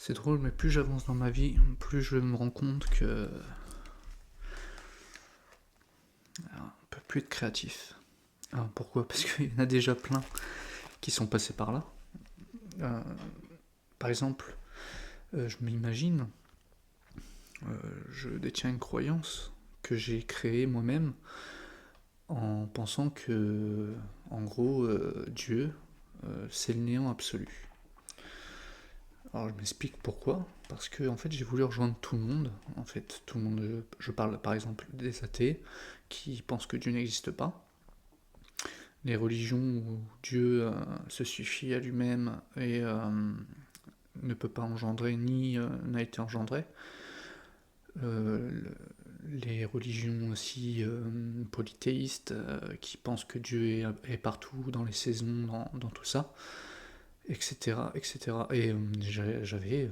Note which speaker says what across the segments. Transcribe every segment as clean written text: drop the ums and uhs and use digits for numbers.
Speaker 1: C'est drôle, mais plus j'avance dans ma vie, plus je me rends compte que on peut plus être créatif. Alors, pourquoi? Parce qu'il y en a déjà plein qui sont passés par là. Euh, Par exemple, je m'imagine, je détiens une croyance que j'ai créée moi-même en pensant que, en gros, Dieu, c'est le néant absolu. Alors je m'explique pourquoi. Parce que en fait j'ai voulu rejoindre tout le monde. En fait, tout le monde. Je parle par exemple des athées qui pensent que Dieu n'existe pas. Les religions où Dieu se suffit à lui-même et ne peut pas engendrer ni n'a été engendré. Euh, les religions aussi polythéistes qui pensent que Dieu est partout, dans les saisons, dans tout ça, etc. etc. Et j'avais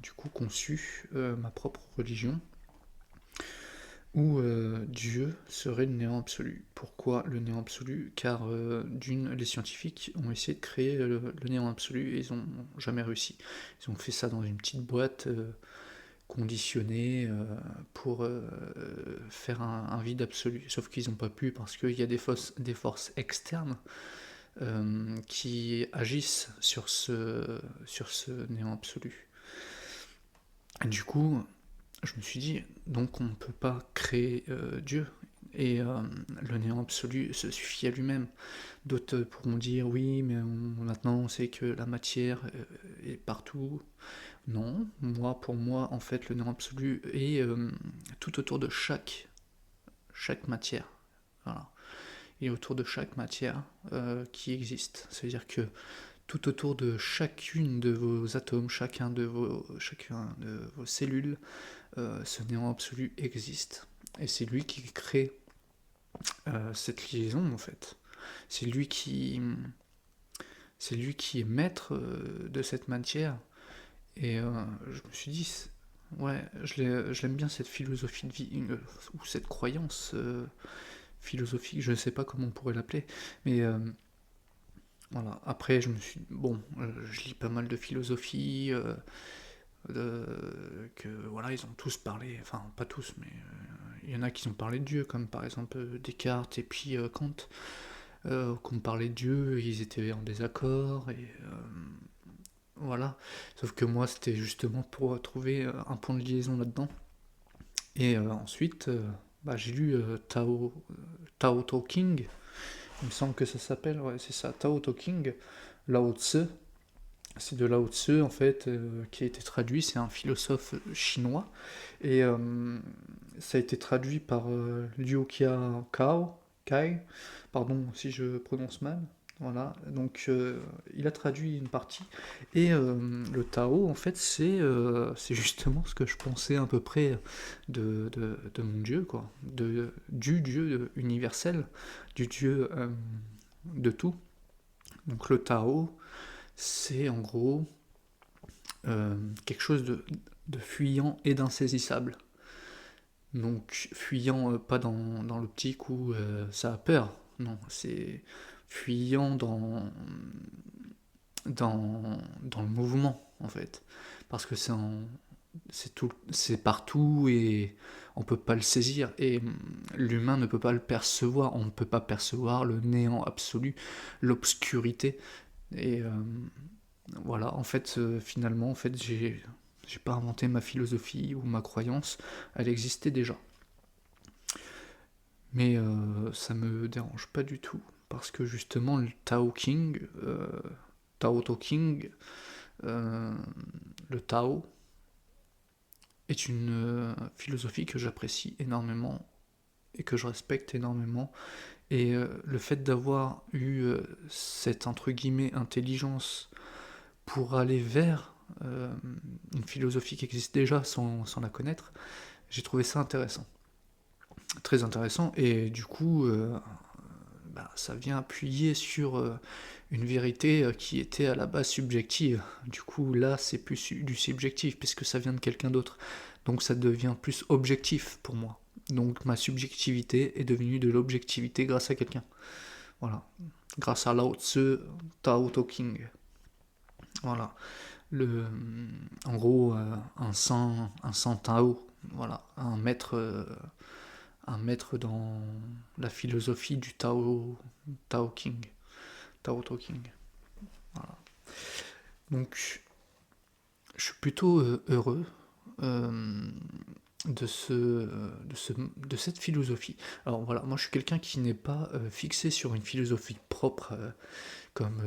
Speaker 1: du coup conçu ma propre religion où Dieu serait le néant absolu. Pourquoi le néant absolu? Car les scientifiques ont essayé de créer le néant absolu et ils n'ont jamais réussi. Ils ont fait ça dans une petite boîte conditionnée pour faire un vide absolu. Sauf qu'ils n'ont pas pu parce qu'il y a des forces externes qui agissent sur ce néant absolu. Et du coup, je me suis dit, donc on ne peut pas créer Dieu, et le néant absolu se suffit à lui-même. D'autres pourront dire, oui, mais maintenant on sait que la matière est partout. Non, pour moi, en fait, le néant absolu est tout autour de chaque matière. Voilà. Et autour de chaque matière qui existe. C'est-à-dire que tout autour de chacune de vos atomes, chacun de vos cellules, ce néant absolu existe. Et c'est lui qui crée cette liaison en fait. C'est lui qui, c'est lui qui est maître de cette matière. Et je me suis dit, ouais, je l'aime bien cette philosophie de vie, ou cette croyance philosophique, je ne sais pas comment on pourrait l'appeler, mais voilà. Après, je me suis, bon, je lis pas mal de philosophie, que voilà, ils ont tous parlé, enfin pas tous, mais il y en a qui ont parlé de Dieu, comme par exemple Descartes et puis Kant, qui ont parlé de Dieu, ils étaient en désaccord, et voilà. Sauf que moi, c'était justement pour trouver un point de liaison là-dedans. Et ensuite, j'ai lu Tao Te King, il me semble que ça s'appelle, ouais, c'est ça, Tao Te King, Lao Tse. C'est de Lao Tse, en fait, qui a été traduit, c'est un philosophe chinois, et ça a été traduit par Liu Kai, pardon si je prononce mal, voilà, donc il a traduit une partie, et le Tao, en fait, c'est justement ce que je pensais à peu près de mon Dieu, quoi, du Dieu universel, du Dieu de tout. Donc le Tao, c'est en gros quelque chose de fuyant et d'insaisissable. Donc fuyant pas dans l'optique où ça a peur, non, c'est fuyant dans le mouvement en fait. Parce que c'est partout et on peut pas le saisir et l'humain ne peut pas le percevoir, on ne peut pas percevoir le néant absolu, l'obscurité. Et voilà, en fait, finalement, en fait, j'ai pas inventé ma philosophie ou ma croyance, elle existait déjà. Mais ça me dérange pas du tout, parce que justement, le Tao Te King, euh, le Tao, est une philosophie que j'apprécie énormément et que je respecte énormément. Et le fait d'avoir eu cette, entre guillemets, intelligence pour aller vers une philosophie qui existe déjà sans la connaître, j'ai trouvé ça intéressant. Très intéressant, et du coup, ça vient appuyer sur une vérité qui était à la base subjective. Du coup, là, c'est plus du subjectif, puisque ça vient de quelqu'un d'autre. Donc ça devient plus objectif pour moi. Donc ma subjectivité est devenue de l'objectivité grâce à quelqu'un. Voilà. Grâce à Lao Tzu, Tao Te King. Voilà. en gros, un saint Tao, voilà, un maître dans la philosophie du Tao King, Tao Talking. Voilà. Donc, je suis plutôt heureux euh, de cette philosophie. Alors voilà, moi je suis quelqu'un qui n'est pas fixé sur une philosophie propre, comme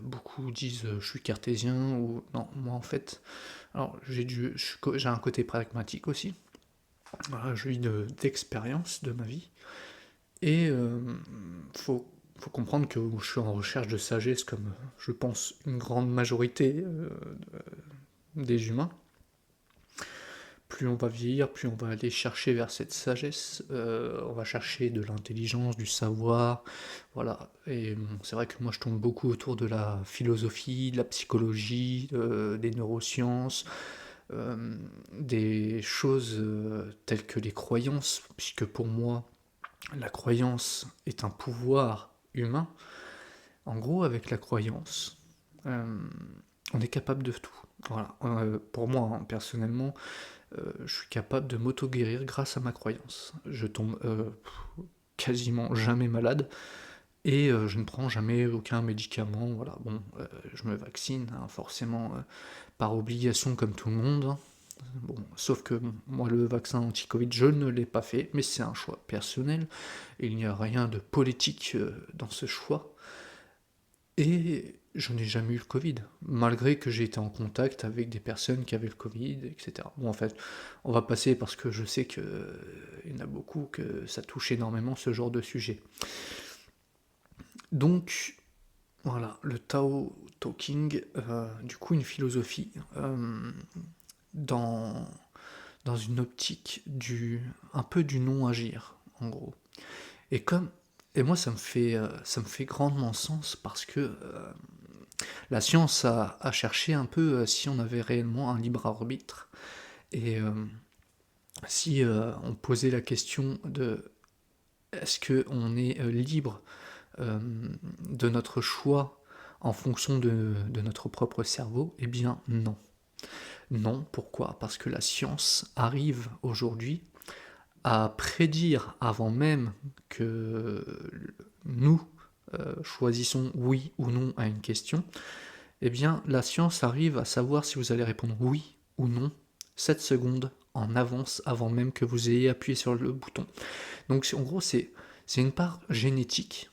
Speaker 1: beaucoup disent je suis cartésien, ou non, moi en fait, alors j'ai un côté pragmatique aussi, voilà, je vis d'expérience de ma vie, et faut comprendre que je suis en recherche de sagesse, comme je pense une grande majorité des humains. Plus on va vieillir, plus on va aller chercher vers cette sagesse, on va chercher de l'intelligence, du savoir, voilà. Et bon, c'est vrai que moi je tourne beaucoup autour de la philosophie, de la psychologie, des neurosciences, des choses telles que les croyances, puisque pour moi la croyance est un pouvoir humain. En gros, avec la croyance, euh, on est capable de tout. Voilà. Pour moi, hein, personnellement, je suis capable de m'auto-guérir grâce à ma croyance. Je tombe quasiment jamais malade et je ne prends jamais aucun médicament. Voilà, bon, je me vaccine, hein, forcément par obligation comme tout le monde, hein. Bon, sauf que bon, moi, le vaccin anti-Covid, je ne l'ai pas fait, mais c'est un choix personnel. Il n'y a rien de politique dans ce choix. Et je n'ai jamais eu le Covid, malgré que j'ai été en contact avec des personnes qui avaient le Covid, etc. Bon, en fait, on va passer parce que je sais qu'il y en a beaucoup que ça touche énormément ce genre de sujet. Donc, voilà, le Tao Talking, du coup, une philosophie dans, dans une optique un peu du non-agir, en gros. Et comme et moi, ça me fait grandement sens parce que la science a cherché un peu si on avait réellement un libre arbitre et si on posait la question de est-ce qu'on est libre euh, de notre choix en fonction de notre propre cerveau. Eh bien non. Non, pourquoi? Parce que la science arrive aujourd'hui à prédire avant même que nous choisissons oui ou non à une question, eh bien la science arrive à savoir si vous allez répondre oui ou non 7 secondes en avance avant même que vous ayez appuyé sur le bouton. Donc en gros c'est une part génétique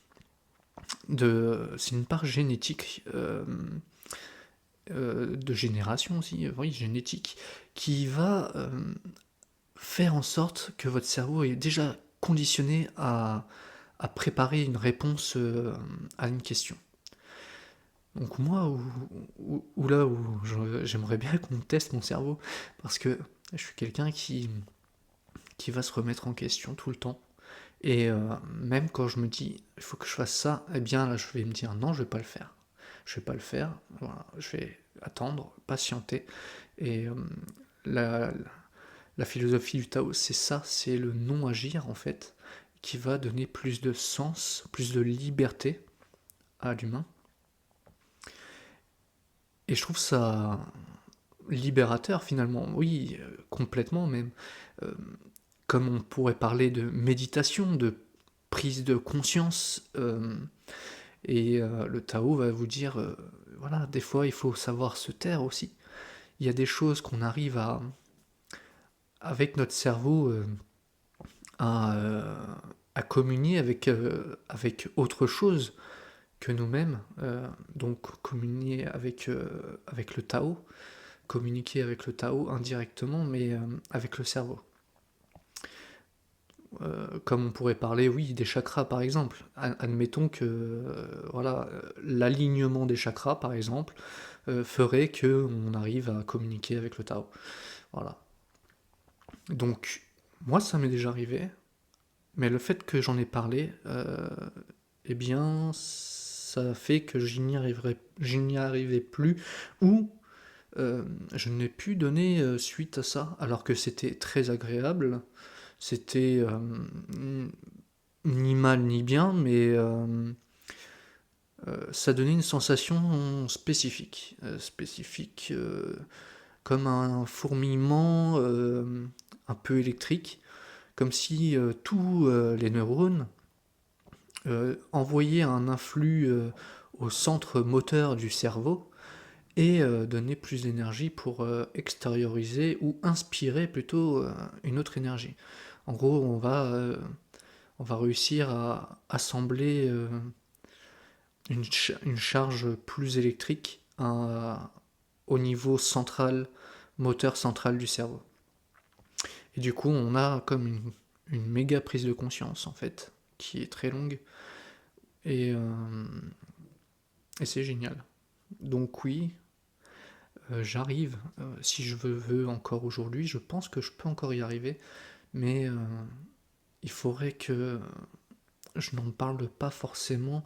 Speaker 1: c'est une part génétique de génération aussi, oui génétique, qui va faire en sorte que votre cerveau est déjà conditionné à préparer une réponse à une question. Donc moi, où j'aimerais bien qu'on teste mon cerveau, parce que je suis quelqu'un qui va se remettre en question tout le temps. Et même quand je me dis, il faut que je fasse ça, eh bien là, je vais me dire, non, je vais pas le faire. Je vais pas le faire, voilà, je vais attendre, patienter. Et la, la philosophie du Tao, c'est ça, c'est le non-agir en fait, qui va donner plus de sens, plus de liberté à l'humain. Et je trouve ça libérateur finalement, oui, complètement même. Euh, Comme on pourrait parler de méditation, de prise de conscience, et le Tao va vous dire, voilà, des fois il faut savoir se taire aussi. Il y a des choses qu'on arrive avec notre cerveau, à, à communier avec autre chose que nous-mêmes, donc communier avec le Tao, communiquer avec le Tao indirectement, mais avec le cerveau. Comme on pourrait parler, oui, des chakras par exemple. Admettons que voilà, l'alignement des chakras par exemple ferait que on arrive à communiquer avec le Tao. Voilà. Donc moi ça m'est déjà arrivé, mais le fait que j'en ai parlé, eh bien ça fait que je n'y arrivais plus, ou je n'ai pu donner suite à ça, alors que c'était très agréable. C'était ni mal ni bien, mais ça donnait une sensation spécifique, comme un fourmillement un peu électrique, comme si tous les neurones envoyaient un influx au centre moteur du cerveau et donnaient plus d'énergie pour extérioriser ou inspirer plutôt une autre énergie. En gros, on va réussir à assembler une charge plus électrique au niveau central, moteur central du cerveau. Et du coup, on a comme une méga prise de conscience, en fait, qui est très longue. Et, euh, et c'est génial. Donc oui, j'arrive, si je veux encore aujourd'hui, je pense que je peux encore y arriver, mais il faudrait que je n'en parle pas forcément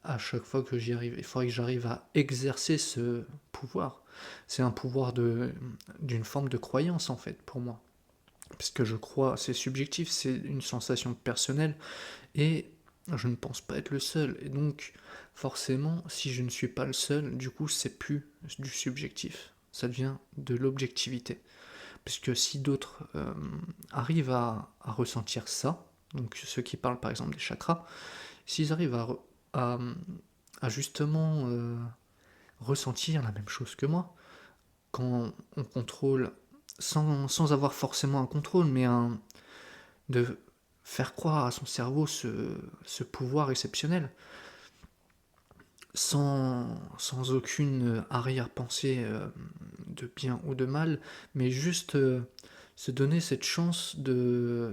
Speaker 1: à chaque fois que j'y arrive. Il faudrait que j'arrive à exercer ce pouvoir. C'est un pouvoir d'une forme de croyance, en fait, pour moi. Parce que je crois, c'est subjectif, c'est une sensation personnelle, et je ne pense pas être le seul. Et donc, forcément, si je ne suis pas le seul, du coup, c'est plus du subjectif. Ça devient de l'objectivité. Parce que si d'autres arrivent à ressentir ça, donc ceux qui parlent par exemple des chakras, s'ils arrivent à, à justement ressentir la même chose que moi, quand on contrôle, sans avoir forcément un contrôle, mais de faire croire à son cerveau ce pouvoir exceptionnel, sans aucune arrière-pensée de bien ou de mal, mais juste se donner cette chance de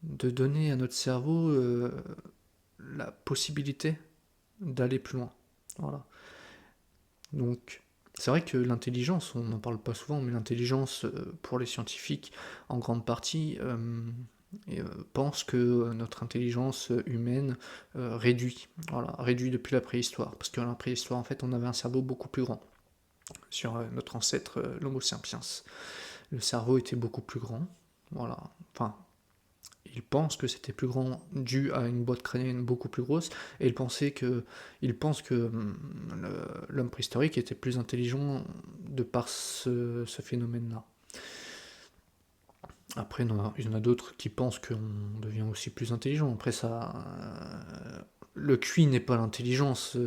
Speaker 1: donner à notre cerveau la possibilité d'aller plus loin. Voilà. Donc, c'est vrai que l'intelligence, on n'en parle pas souvent, mais l'intelligence, pour les scientifiques, en grande partie, pense que notre intelligence humaine réduit, voilà, réduit depuis la préhistoire. Parce que dans la préhistoire, en fait, on avait un cerveau beaucoup plus grand. Sur notre ancêtre, l'Homo sapiens. Le cerveau était beaucoup plus grand, voilà. Enfin, il pense que c'était plus grand dû à une boîte crânienne beaucoup plus grosse, et il pense que l'homme préhistorique était plus intelligent de par ce phénomène-là. Après, il y en a d'autres qui pensent qu'on devient aussi plus intelligent. Après, ça, le QI n'est pas l'intelligence.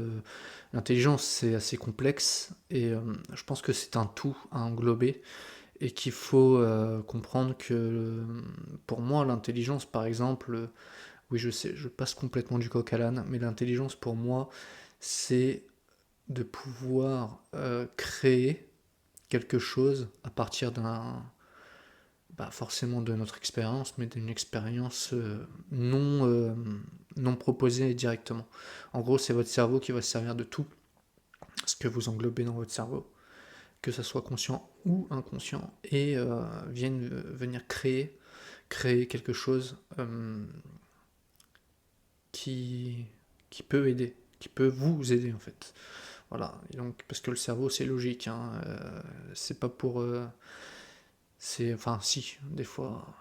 Speaker 1: L'intelligence, c'est assez complexe, et je pense que c'est un tout à englober, et qu'il faut comprendre que, pour moi, l'intelligence, par exemple, oui, je sais, je passe complètement du coq à l'âne, mais l'intelligence, pour moi, c'est de pouvoir créer quelque chose à partir forcément de notre expérience, mais d'une expérience non proposée directement. En gros, c'est votre cerveau qui va se servir de tout ce que vous englobez dans votre cerveau, que ça soit conscient ou inconscient, et venir créer quelque chose qui, qui peut aider, qui peut vous aider en fait. Voilà, et donc, parce que le cerveau c'est logique, hein, c'est pas pour. Enfin, si, des fois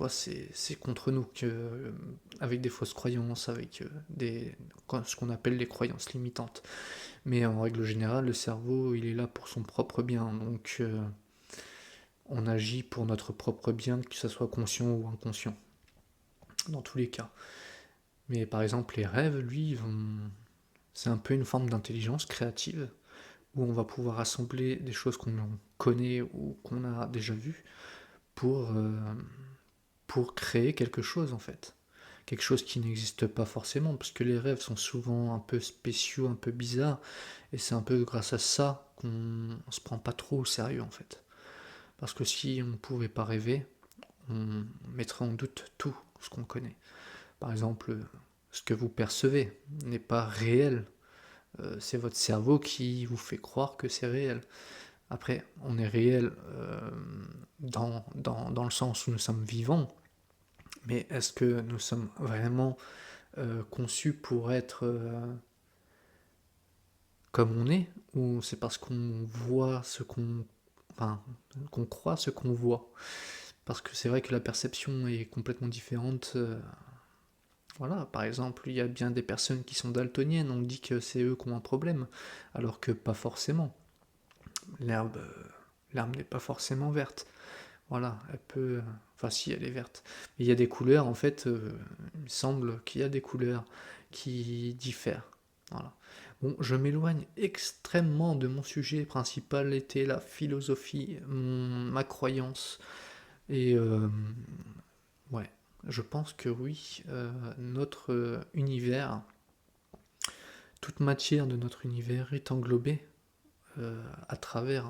Speaker 1: c'est contre nous, avec des fausses croyances, avec ce qu'on appelle les croyances limitantes. Mais en règle générale, le cerveau il est là pour son propre bien, donc on agit pour notre propre bien, que ce soit conscient ou inconscient, dans tous les cas. Mais par exemple, les rêves, c'est un peu une forme d'intelligence créative, où on va pouvoir assembler des choses qu'on connaît ou qu'on a déjà vues pour, pour créer quelque chose en fait. Quelque chose qui n'existe pas forcément, parce que les rêves sont souvent un peu spéciaux, un peu bizarres, et c'est un peu grâce à ça qu'on ne se prend pas trop au sérieux en fait. Parce que si on ne pouvait pas rêver, on mettrait en doute tout ce qu'on connaît. Par exemple, ce que vous percevez n'est pas réel. C'est votre cerveau qui vous fait croire que c'est réel. Après, on est réel dans le sens où nous sommes vivants, mais est-ce que nous sommes vraiment conçus pour être comme on est, ou c'est parce qu'on voit enfin, qu'on croit ce qu'on voit? Parce que c'est vrai que la perception est complètement différente Voilà, par exemple, il y a bien des personnes qui sont daltoniennes, on dit que c'est eux qui ont un problème, alors que pas forcément. L'herbe, l'herbe n'est pas forcément verte. Voilà, elle peut. Enfin, si, elle est verte. Mais il y a des couleurs, en fait, il me semble qu'il y a des couleurs qui diffèrent. Voilà. Bon, je m'éloigne extrêmement de mon sujet principal, était la philosophie, ma croyance. Et ouais, je pense que oui, notre univers, toute matière de notre univers est englobée à travers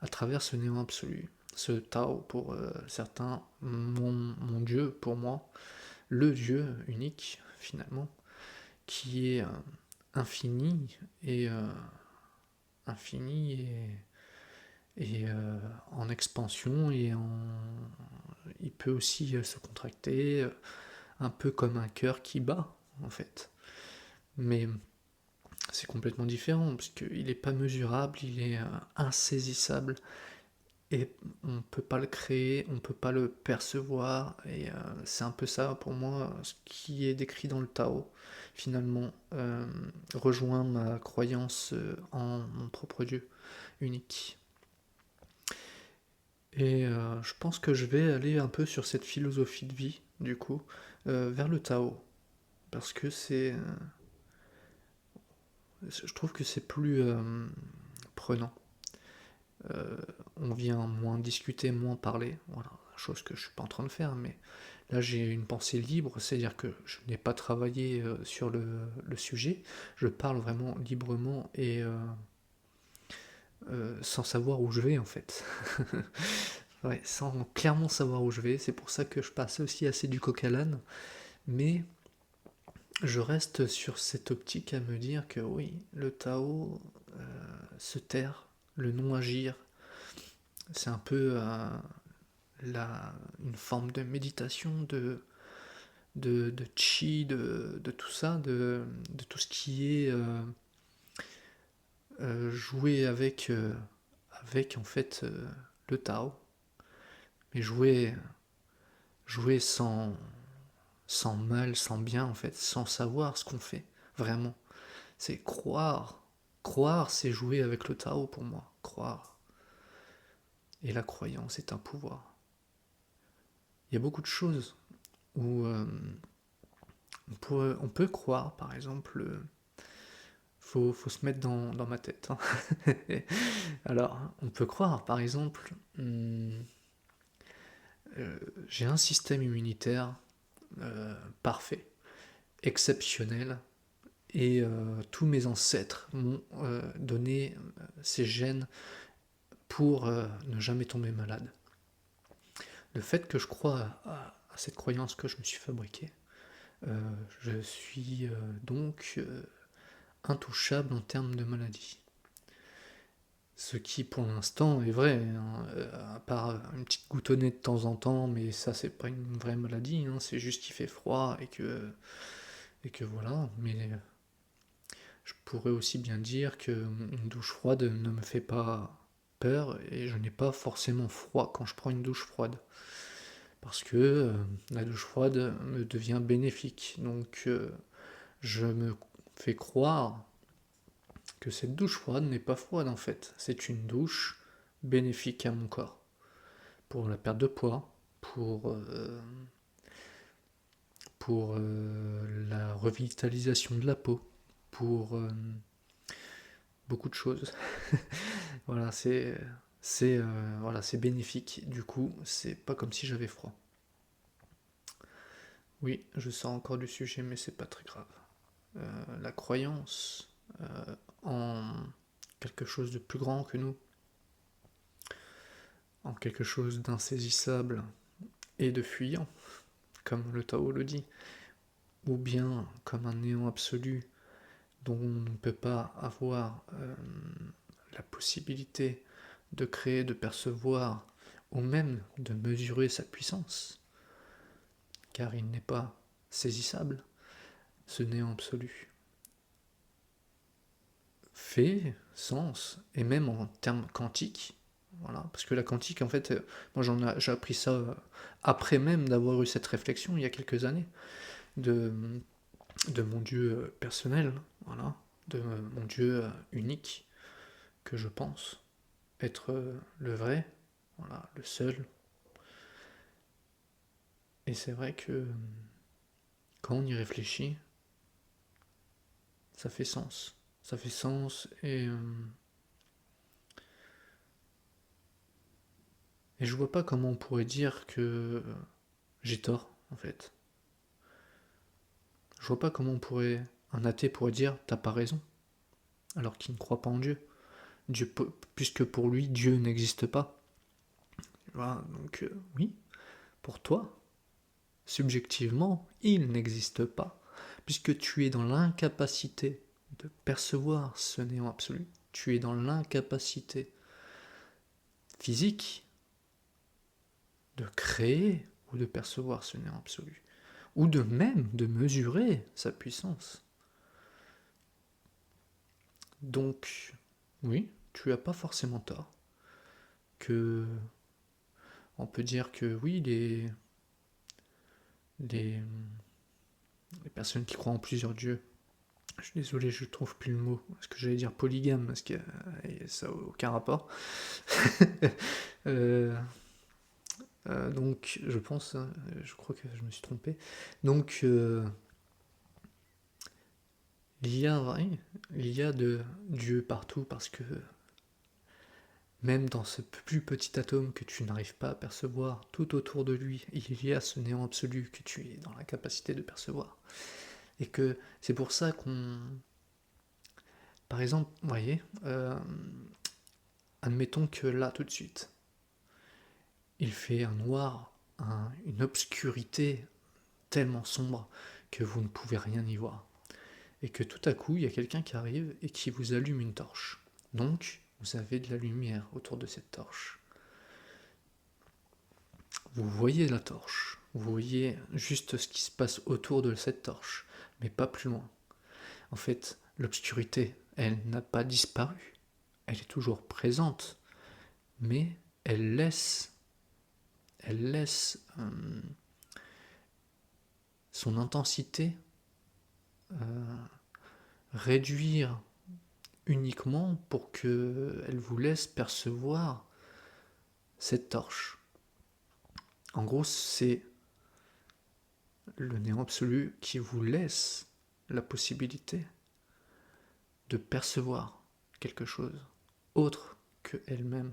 Speaker 1: à travers ce néant absolu, ce Tao pour certains, mon Dieu pour moi, le Dieu unique finalement, qui est infini et infini et en expansion il peut aussi se contracter, un peu comme un cœur qui bat en fait. Mais c'est complètement différent parce qu'il n'est pas mesurable, il est insaisissable et on ne peut pas le créer, on ne peut pas le percevoir, et c'est un peu ça pour moi ce qui est décrit dans le Tao, finalement, rejoint ma croyance en mon propre Dieu unique. Et je pense que je vais aller un peu sur cette philosophie de vie, du coup, vers le Tao, parce que je trouve que c'est plus prenant. On vient moins discuter, moins parler, voilà, chose que je suis pas en train de faire, mais là j'ai une pensée libre, c'est-à-dire que je n'ai pas travaillé sur le sujet, je parle vraiment librement et sans savoir où je vais en fait. Ouais, sans clairement savoir où je vais, c'est pour ça que je passe aussi assez du coq à l'âne, mais je reste sur cette optique à me dire que oui, le Tao, se taire, le non-agir, c'est un peu une forme de méditation, de chi, de tout ça, de tout ce qui est jouer avec en fait le Tao, mais jouer sans mal, sans bien en fait, sans savoir ce qu'on fait, vraiment. C'est croire. Croire, c'est jouer avec le Tao pour moi. Croire. Et la croyance est un pouvoir. Il y a beaucoup de choses où on peut croire, par exemple, faut se mettre dans ma tête, hein. Alors, on peut croire, par exemple, j'ai un système immunitaire parfait, exceptionnel, et tous mes ancêtres m'ont donné ces gènes pour ne jamais tomber malade. Le fait que je crois à cette croyance que je me suis fabriquée, je suis donc intouchable en termes de maladie. Ce qui pour l'instant est vrai, hein, à part une petite goutonnée de temps en temps, mais ça c'est pas une vraie maladie, hein, c'est juste qu'il fait froid et que voilà. Mais je pourrais aussi bien dire qu'une douche froide ne me fait pas peur et je n'ai pas forcément froid quand je prends une douche froide. Parce que la douche froide me devient bénéfique. Donc je me fais croire que cette douche froide n'est pas froide en fait. C'est une douche bénéfique à mon corps. Pour la perte de poids, pour la revitalisation de la peau, pour beaucoup de choses. Voilà, c'est bénéfique. Du coup, c'est pas comme si j'avais froid. Oui, je sors encore du sujet, mais c'est pas très grave. La croyance en quelque chose de plus grand que nous, en quelque chose d'insaisissable et de fuyant, comme le Tao le dit, ou bien comme un néant absolu dont on ne peut pas avoir la possibilité de créer, de percevoir, ou même de mesurer sa puissance, car il n'est pas saisissable, ce néant absolu. Fait sens, et même en termes quantiques, Voilà, parce que la quantique, en fait, moi j'ai appris ça après même d'avoir eu cette réflexion il y a quelques années de, de mon Dieu personnel, voilà, de mon Dieu unique que je pense être le vrai, voilà, le seul. Et c'est vrai que quand on y réfléchit, ça fait sens. Ça fait sens et je vois pas comment on pourrait dire que j'ai tort, en fait. Je vois pas comment un athée pourrait dire t'as pas raison, alors qu'il ne croit pas en Dieu. Dieu, puisque pour lui, Dieu n'existe pas. Voilà, donc oui, pour toi, subjectivement, il n'existe pas, puisque tu es dans l'incapacité de percevoir ce néant absolu. Tu es dans l'incapacité physique de créer ou de percevoir ce néant absolu, ou de même de mesurer sa puissance. Donc, oui, tu as pas forcément tort. Que on peut dire que oui, les, les personnes qui croient en plusieurs dieux, je suis désolé, je trouve plus le mot, parce que j'allais dire polygame, parce que ça n'a aucun rapport. euh, donc, je pense, je crois que je me suis trompé. Donc, il y a de Dieu partout, parce que même dans ce plus petit atome que tu n'arrives pas à percevoir, tout autour de lui, il y a ce néant absolu que tu es dans la capacité de percevoir. Et que c'est pour ça qu'on... Par exemple, vous voyez, admettons que là, tout de suite, il fait un noir, une obscurité tellement sombre que vous ne pouvez rien y voir. Et que tout à coup, il y a quelqu'un qui arrive et qui vous allume une torche. Donc, vous avez de la lumière autour de cette torche. Vous voyez la torche, vous voyez juste ce qui se passe autour de cette torche, mais pas plus loin. En fait, l'obscurité, elle n'a pas disparu, elle est toujours présente, mais elle laisse, elle laisse son intensité réduire uniquement pour qu'elle vous laisse percevoir cette torche. En gros, c'est le néant absolu qui vous laisse la possibilité de percevoir quelque chose autre que elle-même.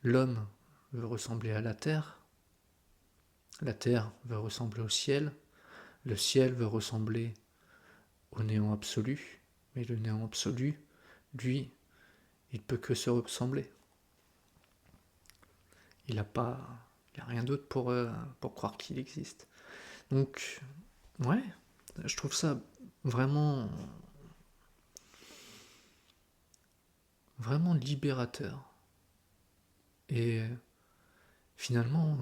Speaker 1: L'homme veut ressembler à la terre veut ressembler au ciel, le ciel veut ressembler au néant absolu, mais le néant absolu, lui, il peut que se ressembler. Il n'a pas, il a rien d'autre pour croire qu'il existe. Donc, ouais, je trouve ça vraiment, vraiment libérateur. Et finalement,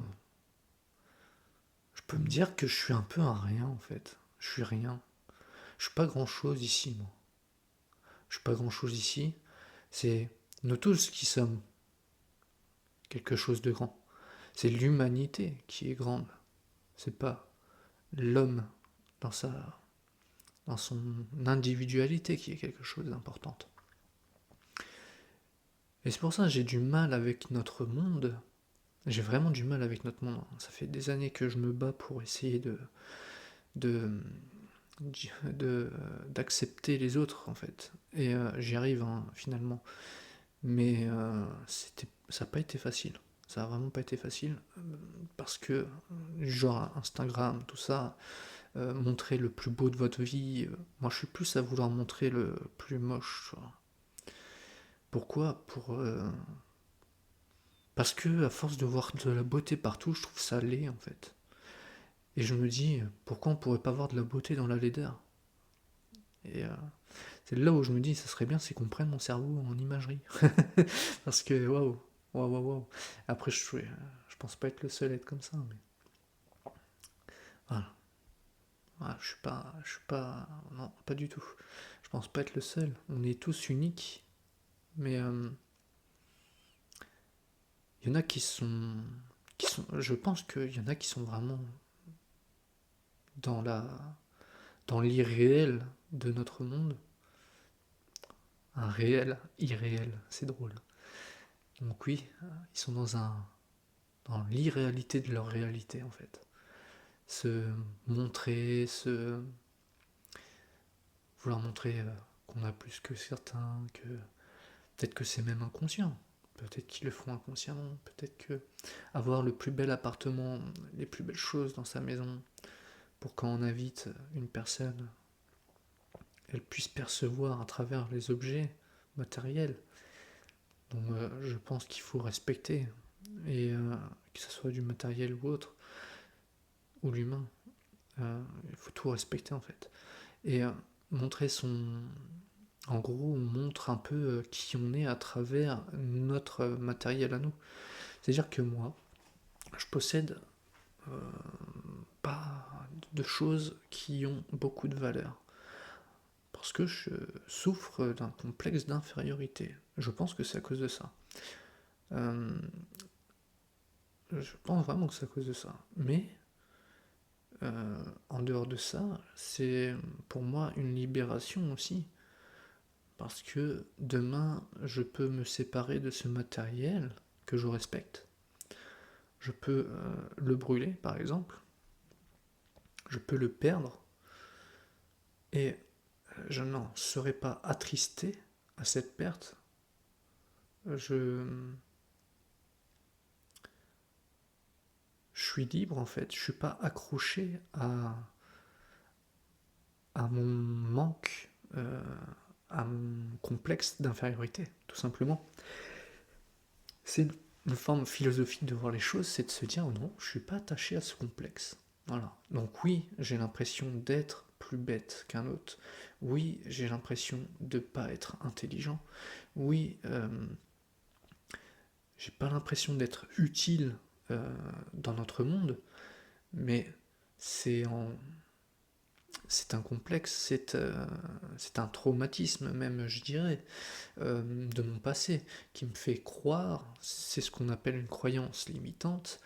Speaker 1: je peux me dire que je suis un peu un rien en fait. Je suis rien. Je suis pas grand chose ici, moi. Je suis pas grand chose ici. C'est nous tous qui sommes quelque chose de grand. C'est l'humanité qui est grande. C'est pas l'homme dans dans son individualité qui est quelque chose d'importante. Et c'est pour ça que j'ai du mal avec notre monde. J'ai vraiment du mal avec notre monde. Ça fait des années que je me bats pour essayer de, d'accepter les autres en fait. Et j'y arrive hein, finalement. Mais ça n'a pas été facile. Ça a vraiment pas été facile parce que genre Instagram, tout ça, montrer le plus beau de votre vie. Moi, je suis plus à vouloir montrer le plus moche. Pourquoi parce que à force de voir de la beauté partout, je trouve ça laid en fait. Et je me dis pourquoi on pourrait pas voir de la beauté dans la laideur. Et c'est là où je me dis ça serait bien c'est qu'on prenne mon cerveau en imagerie. Parce que waouh, waouh, waouh, waouh. Après je pense pas être le seul à être comme ça, mais voilà. Voilà, je suis pas, non, pas du tout. Je pense pas être le seul. On est tous uniques Mais il y en a je pense qu'il y en a qui sont vraiment dans dans l'irréel de notre monde. Un réel irréel, c'est drôle. Donc oui, ils sont dans l'irréalité de leur réalité en fait. Se montrer, vouloir montrer qu'on a plus que certains, que peut-être que c'est même inconscient. Peut-être qu'ils le font inconsciemment, peut-être que avoir le plus bel appartement, les plus belles choses dans sa maison, pour quand on invite une personne, elle puisse percevoir à travers les objets matériels. Donc je pense qu'il faut respecter, et que ce soit du matériel ou autre, ou l'humain, il faut tout respecter en fait. Et montrer son... En gros, on montre un peu qui on est à travers notre matériel à nous. C'est-à-dire que moi, je possède pas de choses qui ont beaucoup de valeur. Parce que je souffre d'un complexe d'infériorité. Je pense que c'est à cause de ça. Euh, je pense vraiment que c'est à cause de ça. Mais en dehors de ça, c'est pour moi une libération aussi. Parce que demain, je peux me séparer de ce matériel que je respecte. Je peux le brûler, par exemple. Je peux le perdre. Et je n'en serai pas attristé à cette perte. Je suis libre en fait. Je suis pas accroché à mon manque, à mon complexe d'infériorité, tout simplement. C'est une forme philosophique de voir les choses, c'est de se dire oh non, je suis pas attaché à ce complexe. Voilà. Donc oui, j'ai l'impression d'être plus bête qu'un autre. Oui, j'ai l'impression de ne pas être intelligent. Oui, j'ai pas l'impression d'être utile dans notre monde, mais c'est en c'est un complexe, c'est un traumatisme même, je dirais, de mon passé, qui me fait croire, c'est ce qu'on appelle une croyance limitante,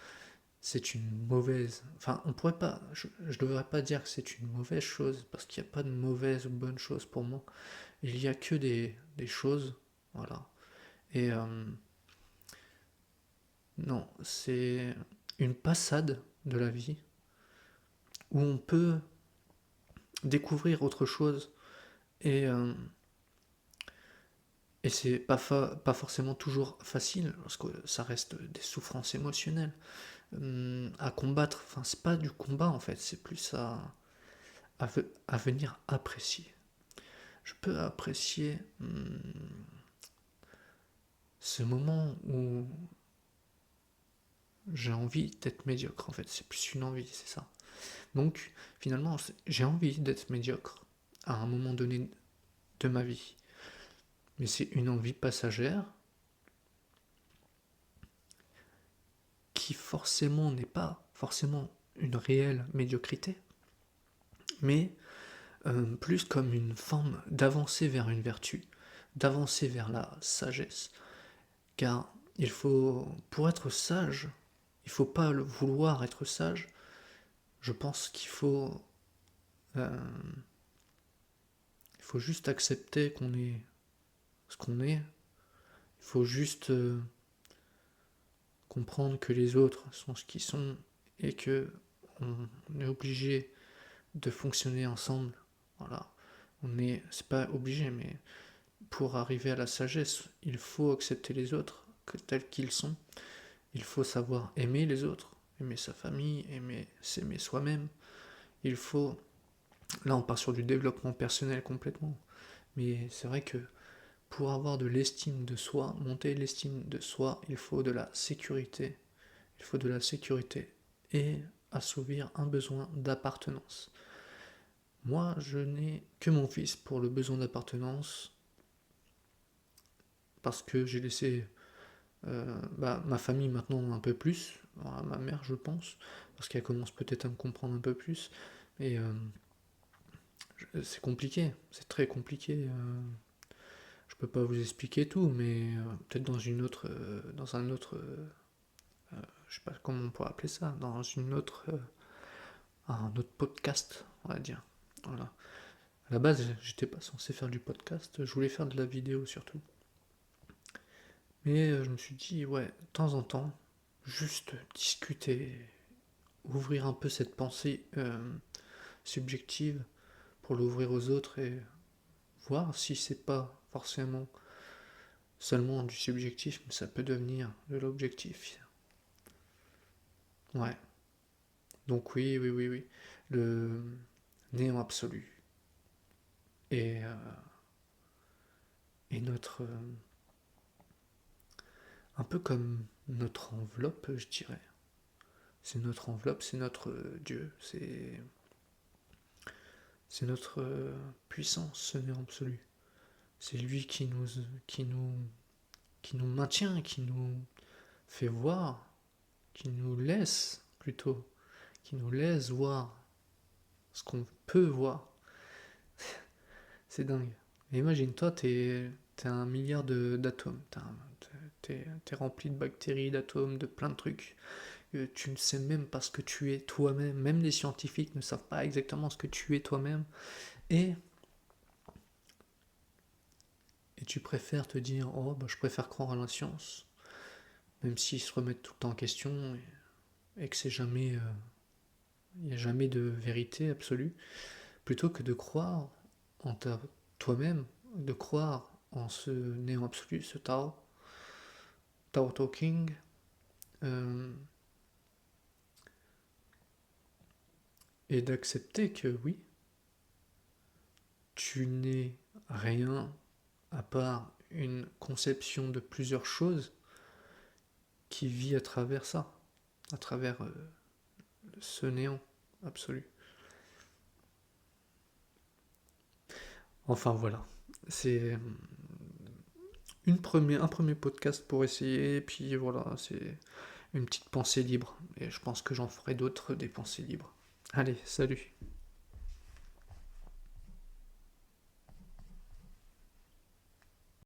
Speaker 1: c'est une mauvaise... Enfin, on pourrait pas... Je devrais pas dire que c'est une mauvaise chose, parce qu'il n'y a pas de mauvaise ou bonne chose pour moi. Il n'y a que des choses, voilà. Et non, c'est une passade de la vie, où on peut découvrir autre chose, et et c'est pas forcément toujours facile, parce que ça reste des souffrances émotionnelles à combattre. Enfin, c'est pas du combat en fait, c'est plus à venir apprécier. Je peux apprécier ce moment où j'ai envie d'être médiocre en fait. C'est plus une envie, c'est ça. Donc finalement, j'ai envie d'être médiocre à un moment donné de ma vie. Mais c'est une envie passagère qui forcément n'est pas forcément une réelle médiocrité, mais plus comme une forme d'avancer vers une vertu, d'avancer vers la sagesse. Car il faut, pour être sage, il faut pas le vouloir être sage. Je pense euh, il faut juste accepter qu'on est ce qu'on est. Il faut juste comprendre que les autres sont ce qu'ils sont et que on est obligé de fonctionner ensemble. Voilà. C'est pas obligé, mais pour arriver à la sagesse, il faut accepter les autres tels qu'ils sont. Il faut savoir aimer les autres, aimer sa famille, s'aimer soi-même. Il faut... Là, on part sur du développement personnel complètement. Mais c'est vrai que pour avoir de l'estime de soi, monter l'estime de soi, il faut de la sécurité. Il faut de la sécurité et assouvir un besoin d'appartenance. Moi, je n'ai que mon fils pour le besoin d'appartenance parce que j'ai laissé ma famille maintenant un peu plus, ma mère je pense, parce qu'elle commence peut-être à me comprendre un peu plus, et c'est compliqué, c'est très compliqué. je peux pas vous expliquer tout, mais peut-être dans un autre, je sais pas comment on pourrait appeler ça, dans un autre podcast, on va dire. Voilà. À la base, j'étais pas censé faire du podcast, je voulais faire de la vidéo surtout. Mais je me suis dit, ouais, de temps en temps, juste discuter, ouvrir un peu cette pensée subjective pour l'ouvrir aux autres et voir si c'est pas forcément seulement du subjectif, mais ça peut devenir de l'objectif. Ouais. Donc oui. Le néant absolu. Et, et un peu comme notre enveloppe, je dirais. C'est notre enveloppe, c'est notre Dieu, c'est notre puissance, ce néant absolu. C'est lui qui nous maintient, qui nous fait voir, qui nous laisse plutôt, qui nous laisse voir ce qu'on peut voir. C'est dingue. Et imagine-toi, t'es un milliard d'atomes, t'es rempli de bactéries, d'atomes, de plein de trucs. Tu ne sais même pas ce que tu es toi-même. Même les scientifiques ne savent pas exactement ce que tu es toi-même. Et, et tu préfères te dire, oh, bah, je préfère croire à la science, même s'ils se remettent tout le temps en question et que c'est jamais, il n'y a jamais de vérité absolue, plutôt que de croire en toi-même, de croire en ce néant absolu, ce Tao Talking, euh, et d'accepter que oui, tu n'es rien à part une conception de plusieurs choses qui vit à travers ça, à travers ce néant absolu. Enfin voilà, c'est un premier podcast pour essayer, et puis voilà, c'est une petite pensée libre, et je pense que j'en ferai d'autres des pensées libres. Allez, salut!